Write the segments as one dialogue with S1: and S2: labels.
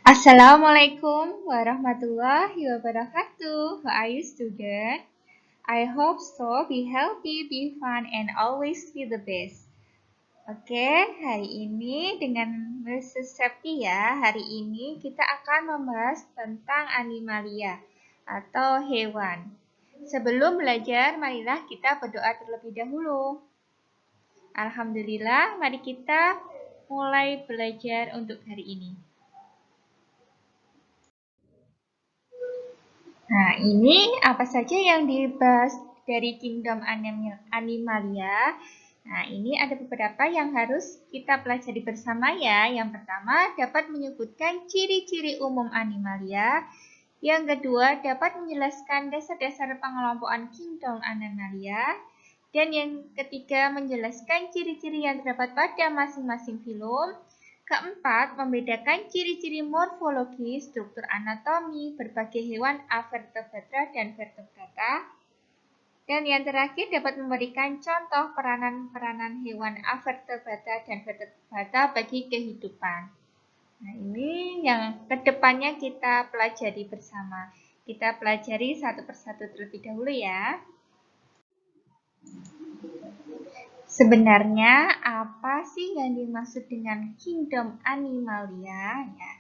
S1: Assalamualaikum warahmatullahi wabarakatuh. How are you, student? I hope so. Be healthy, be fun, and always be the best. Oke, hari ini dengan Mrs. Septia, hari ini kita akan membahas tentang animalia atau hewan. Sebelum belajar, marilah kita berdoa terlebih dahulu. Alhamdulillah, mari kita mulai belajar untuk hari ini. Nah, ini apa saja yang dibahas dari Kingdom Animalia. Nah, ini ada beberapa yang harus kita pelajari bersama ya. Yang pertama, dapat menyebutkan ciri-ciri umum Animalia. Yang kedua, dapat menjelaskan dasar-dasar pengelompokan Kingdom Animalia. Dan yang ketiga, menjelaskan ciri-ciri yang terdapat pada masing-masing filum. Keempat, membedakan ciri-ciri morfologi, struktur anatomi, berbagai hewan avertebrata dan vertebrata. Dan yang terakhir dapat memberikan contoh peranan-peranan hewan avertebrata dan vertebrata bagi kehidupan. Nah, ini yang kedepannya kita pelajari bersama. Kita pelajari satu persatu terlebih dahulu ya. Sebenarnya apa sih yang dimaksud dengan Kingdom Animalia? Ya,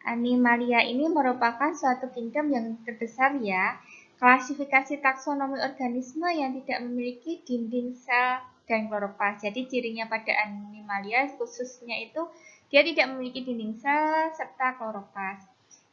S1: Animalia ini merupakan suatu kingdom yang terbesar ya. Klasifikasi taksonomi organisme yang tidak memiliki dinding sel dan kloroplas. Jadi cirinya pada Animalia khususnya itu dia tidak memiliki dinding sel serta kloroplas.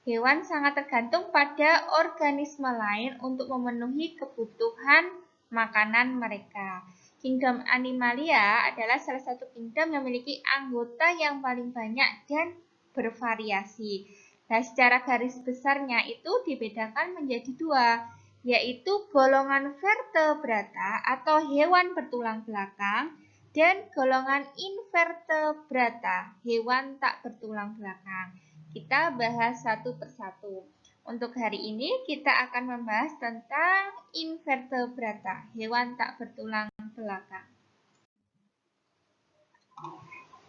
S1: Hewan sangat tergantung pada organisme lain untuk memenuhi kebutuhan makanan mereka. Kingdom Animalia adalah salah satu kingdom yang memiliki anggota yang paling banyak dan bervariasi. Nah, secara garis besarnya itu dibedakan menjadi dua, yaitu golongan vertebrata atau hewan bertulang belakang dan golongan invertebrata, hewan tak bertulang belakang. Kita bahas satu persatu. Untuk hari ini kita akan membahas tentang invertebrata, hewan tak bertulang belakang.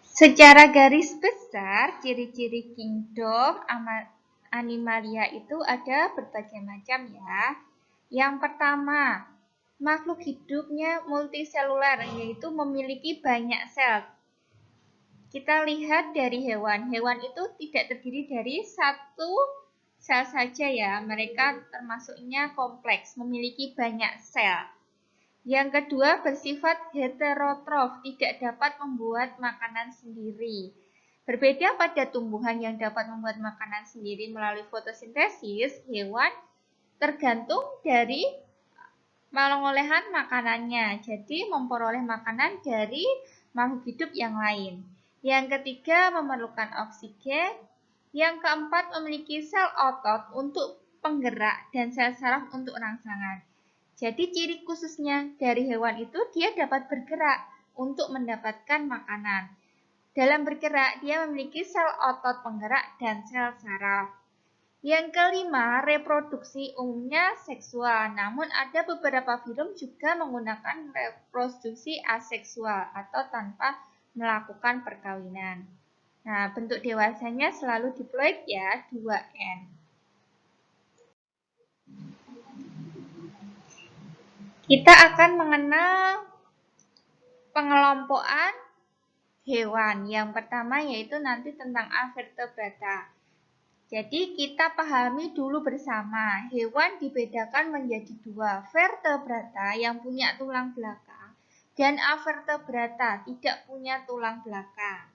S1: Secara garis besar, ciri-ciri kingdom Animalia itu ada berbagai macam ya. Yang pertama, makhluk hidupnya multiseluler, yaitu memiliki banyak sel. Kita lihat dari hewan. Hewan itu tidak terdiri dari satu sel saja ya. Mereka termasuknya kompleks, memiliki banyak sel. Yang kedua, bersifat heterotrof, tidak dapat membuat makanan sendiri. Berbeda pada tumbuhan yang dapat membuat makanan sendiri melalui fotosintesis, hewan tergantung dari pengolehan makanannya. Jadi memperoleh makanan dari makhluk hidup yang lain. Yang ketiga, memerlukan oksigen. Yang keempat, memiliki sel otot untuk penggerak dan sel saraf untuk rangsangan. Jadi ciri khususnya dari hewan itu dia dapat bergerak untuk mendapatkan makanan. Dalam bergerak, dia memiliki sel otot penggerak dan sel saraf. Yang kelima, reproduksi umumnya seksual, namun ada beberapa film juga menggunakan reproduksi aseksual atau tanpa melakukan perkawinan. Nah, bentuk dewasanya selalu diploid ya, 2N. Kita akan mengenal pengelompokan hewan. Yang pertama yaitu nanti tentang avertebrata. Jadi kita pahami dulu bersama, hewan dibedakan menjadi dua, vertebrata yang punya tulang belakang dan avertebrata tidak punya tulang belakang.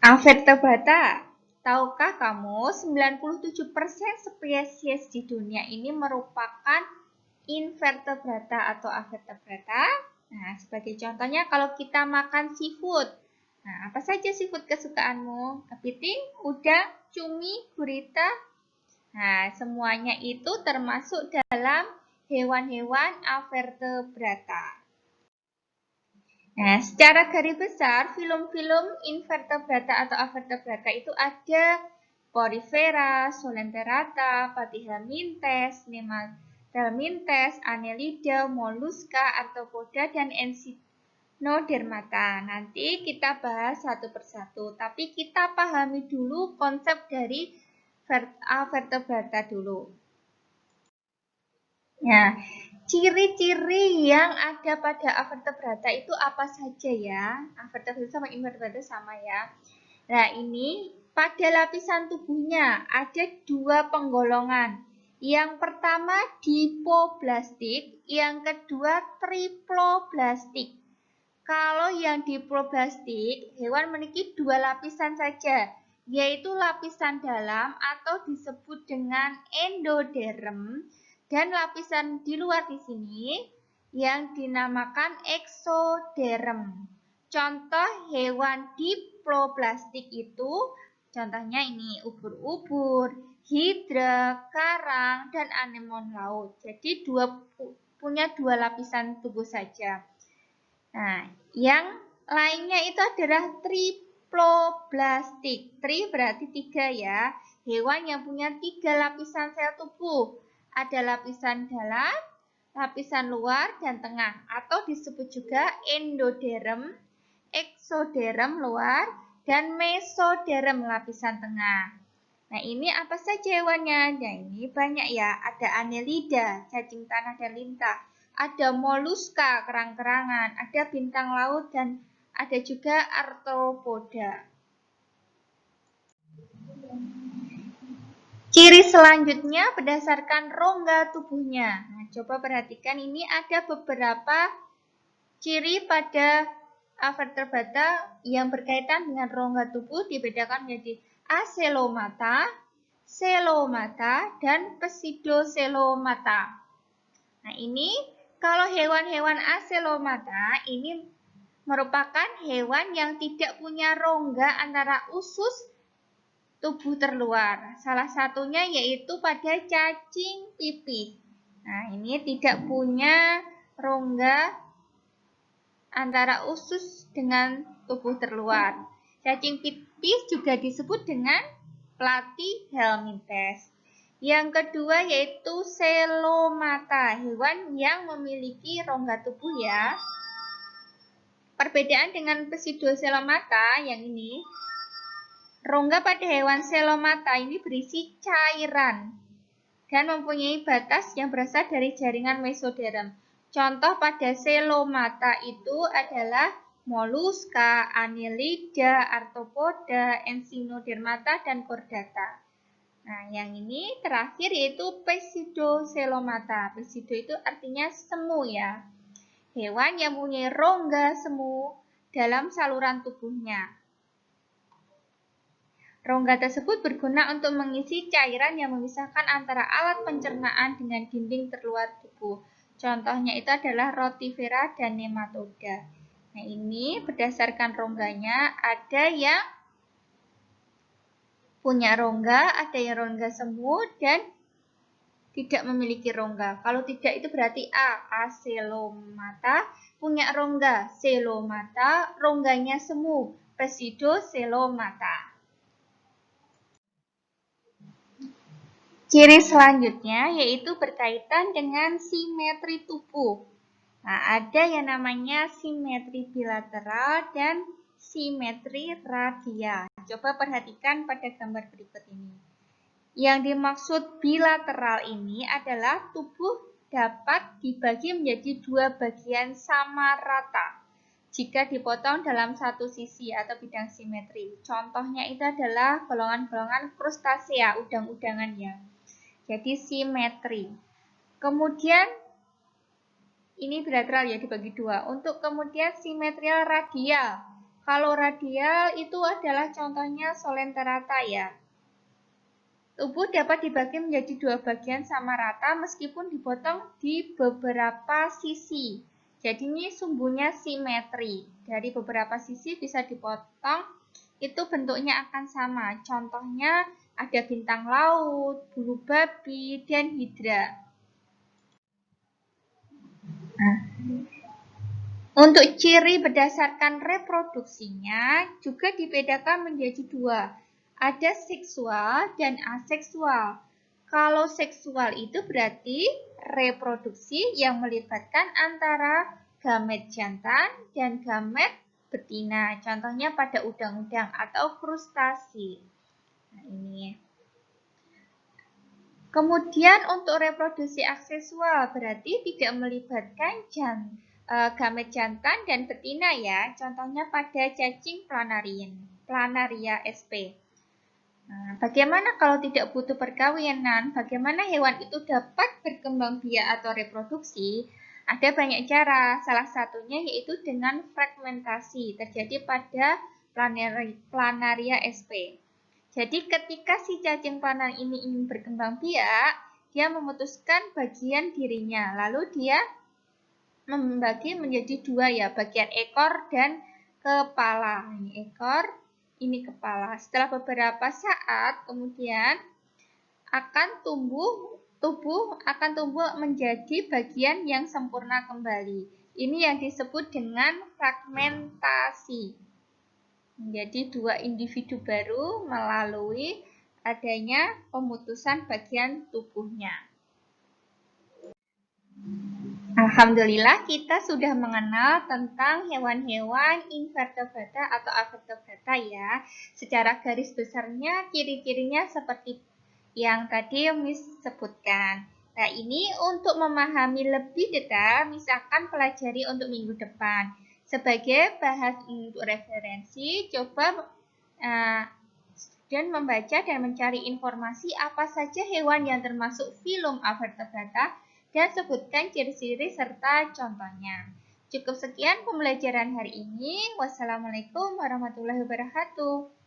S1: Avertebrata, tahukah kamu 97% spesies di dunia ini merupakan invertebrata atau avertebrata? Nah, sebagai contohnya kalau kita makan seafood. Nah, apa saja seafood kesukaanmu? Kepiting, udang, cumi, gurita? Nah, semuanya itu termasuk dalam hewan-hewan avertebrata. Nah, secara garis besar, film-film invertebrata atau avertebrata itu ada Porifera, Solenterata, Platyhelminthes, Nemathelminthes, Annelida, Mollusca, Arthropoda, dan Echinodermata. Nanti kita bahas satu persatu, tapi kita pahami dulu konsep dari vertebrata dulu. Nah, ciri-ciri yang ada pada vertebrata itu apa saja ya? Vertebrata sama invertebrata sama ya. Nah, ini pada lapisan tubuhnya ada dua penggolongan. Yang pertama dipoblastik, yang kedua triploblastik. Kalau yang diploblastik, hewan memiliki dua lapisan saja, yaitu lapisan dalam atau disebut dengan endoderm, dan lapisan di luar di sini yang dinamakan eksoderm. Contoh hewan diploblastik itu, contohnya ini ubur-ubur, hidra, karang, dan anemon laut. Jadi punya dua lapisan tubuh saja. Nah, yang lainnya itu adalah triploblastik. Tri berarti 3 ya. Hewan yang punya 3 lapisan sel tubuh. Ada lapisan dalam, lapisan luar, dan tengah. Atau disebut juga endoderm, eksoderm luar, dan mesoderm lapisan tengah. Nah, ini apa saja hewannya? Nah, ini banyak ya. Ada annelida, cacing tanah dan lintah. Ada moluska, kerang-kerangan. Ada bintang laut dan ada juga arthropoda. Ciri selanjutnya berdasarkan rongga tubuhnya. Nah, coba perhatikan ini ada beberapa ciri pada vertebrata yang berkaitan dengan rongga tubuh dibedakan menjadi acelomata, celomata, dan pseudocelomata. Nah, ini kalau hewan-hewan acelomata ini merupakan hewan yang tidak punya rongga antara usus tubuh terluar. Salah satunya yaitu pada cacing pipih. Nah, ini tidak punya rongga antara usus dengan tubuh terluar. Cacing pipih juga disebut dengan platyhelminthes. Yang kedua yaitu celomata, hewan yang memiliki rongga tubuh ya. Perbedaan dengan pseudocelomata yang ini, rongga pada hewan celomata ini berisi cairan dan mempunyai batas yang berasal dari jaringan mesoderm. Contoh pada celomata itu adalah moluska, annelida, arthropoda, echinodermata, dan chordata. Nah, yang ini terakhir yaitu pseudocelomata. Pseudo itu artinya semu ya. Hewan yang mempunyai rongga semu dalam saluran tubuhnya. Rongga tersebut berguna untuk mengisi cairan yang memisahkan antara alat pencernaan dengan dinding terluar tubuh. Contohnya itu adalah rotivera dan nematoda. Nah, ini berdasarkan rongganya, ada yang punya rongga, ada yang rongga semu, dan tidak memiliki rongga. Kalau tidak itu berarti A. Acelomata, punya rongga, celomata, rongganya semu, pseudocelomata. Ciri selanjutnya yaitu berkaitan dengan simetri tubuh. Nah, ada yang namanya simetri bilateral dan simetri radial. Coba perhatikan pada gambar berikut ini. Yang dimaksud bilateral ini adalah tubuh dapat dibagi menjadi dua bagian sama rata jika dipotong dalam satu sisi atau bidang simetri. Contohnya itu adalah golongan-golongan krustasea, udang-udangan ya. Jadi simetri. Kemudian ini bilateral ya dibagi dua. Untuk kemudian simetrial radial. Kalau radial itu adalah contohnya solenterata ya. Tubuh dapat dibagi menjadi dua bagian sama rata meskipun dipotong di beberapa sisi. Jadi ini sumbunya simetri. Dari beberapa sisi bisa dipotong, itu bentuknya akan sama. Contohnya ada bintang laut, bulu babi, dan hidra. Nah, untuk ciri berdasarkan reproduksinya juga dibedakan menjadi dua. Ada seksual dan aseksual. Kalau seksual itu berarti reproduksi yang melibatkan antara gamet jantan dan gamet betina. Contohnya pada udang-udang atau frustasi. Nah, ini. Kemudian untuk reproduksi aksesual berarti tidak melibatkan gamet jantan dan betina ya. Contohnya pada cacing planaria sp. Nah, bagaimana kalau tidak butuh perkawinan? Bagaimana hewan itu dapat berkembang biak atau reproduksi? Ada banyak cara. Salah satunya yaitu dengan fragmentasi terjadi pada planaria sp. Jadi ketika si cacing plantar ini ingin berkembang biak, dia memutuskan bagian dirinya. Lalu dia membagi menjadi dua ya, bagian ekor dan kepala. Ini ekor, ini kepala. Setelah beberapa saat kemudian tubuh akan tumbuh menjadi bagian yang sempurna kembali. Ini yang disebut dengan fragmentasi. Menjadi dua individu baru melalui adanya pemutusan bagian tubuhnya. Alhamdulillah kita sudah mengenal tentang hewan-hewan invertebrata atau avertebrata ya. Secara garis besarnya ciri-cirinya seperti yang tadi Miss sebutkan. Nah ini untuk memahami lebih detail, misalkan pelajari untuk minggu depan. Sebagai bahas untuk referensi, coba dan membaca dan mencari informasi apa saja hewan yang termasuk filum Avertebrata dan sebutkan ciri-ciri serta contohnya. Cukup sekian pembelajaran hari ini. Wassalamualaikum warahmatullahi wabarakatuh.